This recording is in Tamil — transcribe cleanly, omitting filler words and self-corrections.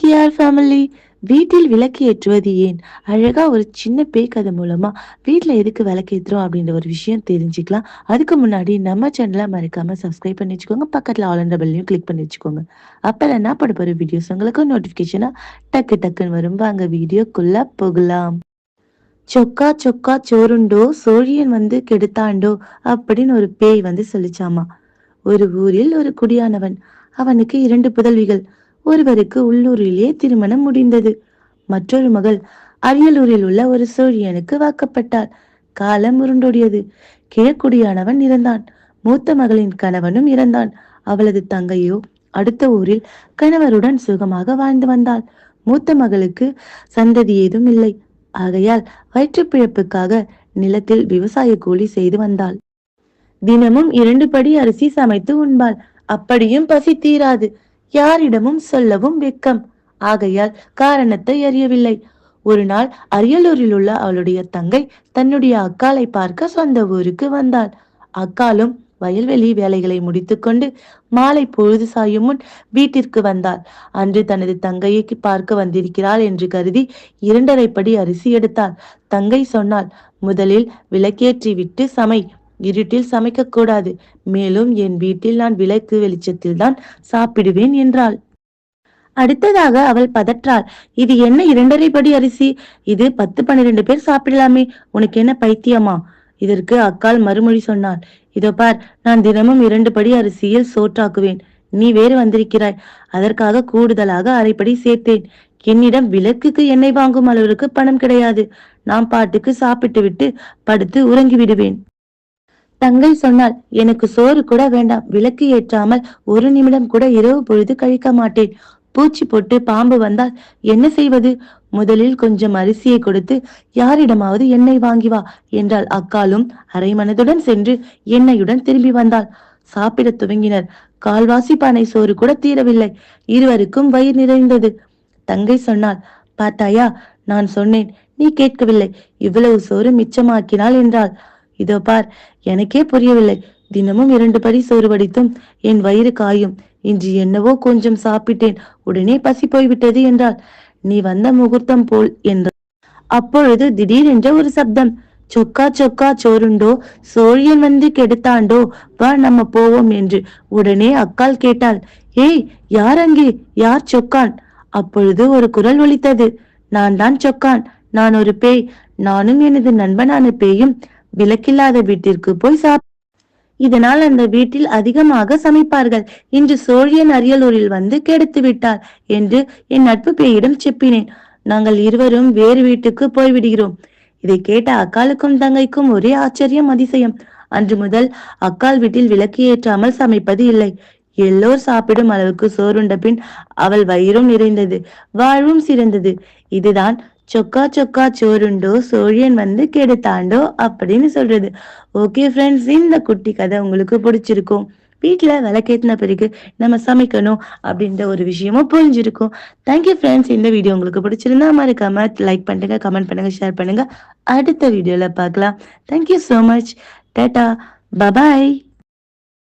TR family. வீட்டில் விளக்கு ஏற்றுவது ஏன்? அழகா ஒரு சின்ன பேய் கதை மூலமா வீட்ல எதுக்கு விளக்கேத்துறோம் அப்படின்ற ஒரு விஷயம் தெரிஞ்சுக்கலாம். அதுக்கு முன்னாடி நம்ம சேனலை மறக்காம சப்ஸ்கிரைப் பண்ணி வச்சுக்கோங்க. பக்கத்துல ஆல் என்ற பெல்லையும் கிளிக் பண்ணி வச்சுக்கோங்க. அப்பதான் நான் போட போற வீடியோஸ் உங்களுக்கு நோட்டிபிகேஷனா டக்கு டக்குன்னு வரும். வாங்க வீடியோக்குள்ள போகலாம். சொக்கா சொக்கா சோறுண்டோ சோழியன் வந்து கெடுத்தாண்டோ அப்படின்னு ஒரு பேய் வந்து சொல்லிச்சாமா. ஒரு ஊரில் ஒரு குடியானவன். அவனுக்கு 2 புதல்விகள். ஒருவருக்கு உள்ளூரிலேயே திருமணம் முடிந்தது. மற்றொரு மகள் அரியலூரில் உள்ள ஒரு சோழியனுக்கு வாக்கப்பட்டாள். காலம் உருண்டோடியது. கிழக்குடியானவன் இறந்தான். மூத்த மகளின் கணவனும் இறந்தான். அவளது தங்கையோ அடுத்த ஊரில் கணவருடன் சுகமாக வாழ்ந்து வந்தாள். மூத்த மகளுக்கு சந்ததி ஏதும் இல்லை. ஆகையால் வயிற்றுப் பிழைப்புக்காக நிலத்தில் விவசாய கூலி செய்து வந்தாள். தினமும் 2 படி அரிசி சமைத்து உண்பாள். அப்படியும் பசி தீராது. யாரிடமும் சொல்லவும் வெட்கம். ஆகையால் காரணத்தை அறியவில்லை. ஒரு நாள் அரியலூரில் உள்ள அவளுடைய தங்கை தன்னுடைய அக்காளை பார்க்க சொந்த ஊருக்கு வந்தாள். அக்காலும் வயல்வெளி வேலைகளை முடித்துக்கொண்டு மாலை பொழுது சாயும் முன் வீட்டிற்கு வந்தாள். அன்று தனது தங்கையை பார்க்க வந்திருக்கிறாள் என்று கருதி 2.5 படி அரிசி எடுத்தாள். தங்கை சொன்னாள், முதலில் விளக்கேற்றி விட்டு சமை. இருட்டில் சமைக்க கூடாது. மேலும் என் வீட்டில் நான் விளக்கு வெளிச்சத்தில் தான் சாப்பிடுவேன் என்றாள். அடுத்ததாக அவள் பதற்றாள். இது என்ன 2.5 படி அரிசி? இது 10-12 பேர் சாப்பிடலாமே. உனக்கு என்ன பைத்தியமா? இதற்கு அக்காள் மறுமொழி சொன்னாள். இதோ பார், நான் தினமும் 2 படி அரிசியில் சோற்றாக்குவேன். நீ வேறு வந்திருக்கிறாய். அதற்காக கூடுதலாக 1/2 படி சேர்த்தேன். என்னிடம் விளக்குக்கு எண்ணெய் வாங்கும் அளவிற்கு பணம் கிடையாது. நான் பாட்டுக்கு சாப்பிட்டு விட்டு படுத்து உறங்கி விடுவேன். தங்கை சொன்னாள், எனக்கு சோறு கூட வேண்டாம். விளக்கு ஏற்றாமல் ஒரு நிமிடம் கூட இரவு பொழுது கழிக்க மாட்டேன். பூச்சி போட்டு பாம்பு வந்தால் என்ன செய்வது? முதலில் கொஞ்சம் அரிசியை கொடுத்து யாரிடமாவது எண்ணெய் வாங்கி வா என்றாள். அக்காலும் அரை மனதுடன் சென்று எண்ணெயுடன் திரும்பி வந்தாள். சாப்பிட துவங்கினர். கால்வாசி பானை சோறு கூட தீரவில்லை. இருவருக்கும் வயிறு நிறைந்தது. தங்கை சொன்னாள், பார்த்தாயா, நான் சொன்னேன், நீ கேட்கவில்லை. இவ்வளவு சோறு மிச்சமாக்கினாள் என்றாள். இதோ பார், எனக்கே புரியவில்லை. தினமும் 2 படி சோறு வடித்தும் என் வயிறு காயும். இன்று என்னவோ கொஞ்சம் சாப்பிட்டேன், உடனே பசி போய்விட்டது என்றாள். நீ வந்த முகூர்த்தம் போல் என்றாள். அப்பொழுது திடீரென்ற ஒரு சப்தம். சொக்கா சொக்கா சோறுண்டோ சோழியன் வந்து கெடுத்தாண்டோ, வா நம்ம போவோம் என்று. உடனே அக்காள் கேட்டாள், ஏய், யார் அங்கே? யார் சொக்கான்? அப்பொழுது ஒரு குரல் ஒலித்தது. நான் தான் சொக்கான். நான் ஒரு பேய். நானும் எனது நண்பனான பேயும் விளக்கில்லாத வீட்டிற்கு போய் இதனால் அந்த வீட்டில் அதிகமாக சமைப்பார்கள். இன்று சோழியன் அரியலூரில் வந்து கெடுத்து விட்டார் என்று என் நட்பு பேயிடம் செப்பினேன். நாங்கள் இருவரும் வேறு வீட்டுக்கு போய்விடுகிறோம். இதை கேட்ட அக்காளுக்கும் தங்கைக்கும் ஒரே ஆச்சரியம், அதிசயம். அன்று முதல் அக்காள் வீட்டில் விளக்கு ஏற்றாமல் சமைப்பது இல்லை. எல்லோர் சாப்பிடும் அளவுக்கு சோறுண்ட பின் அவள் வயிறும் நிறைந்தது, வாழ்வும் சிறந்தது. இதுதான் சொக்கா சொக்கா சோறுண்டோ சோழியன் வந்து கெடுத்தாண்டோ அப்படின்னு சொல்றது. ஓகே ஃப்ரெண்ட்ஸ், இந்த குட்டி கதை உங்களுக்கு பிடிச்சிருக்கும். வீட்டுல விளக்கேத்தின பிறகு நம்ம சமைக்கணும் அப்படின்ற ஒரு விஷயமும் புரிஞ்சிருக்கும். Thank you friends. இந்த வீடியோ உங்களுக்கு பிடிச்சிருந்தா மறக்காம லைக் பண்ணுங்க, கமெண்ட் பண்ணுங்க, ஷேர் பண்ணுங்க. அடுத்த வீடியோல பார்க்கலாம். Thank you so much. Tata, bye bye.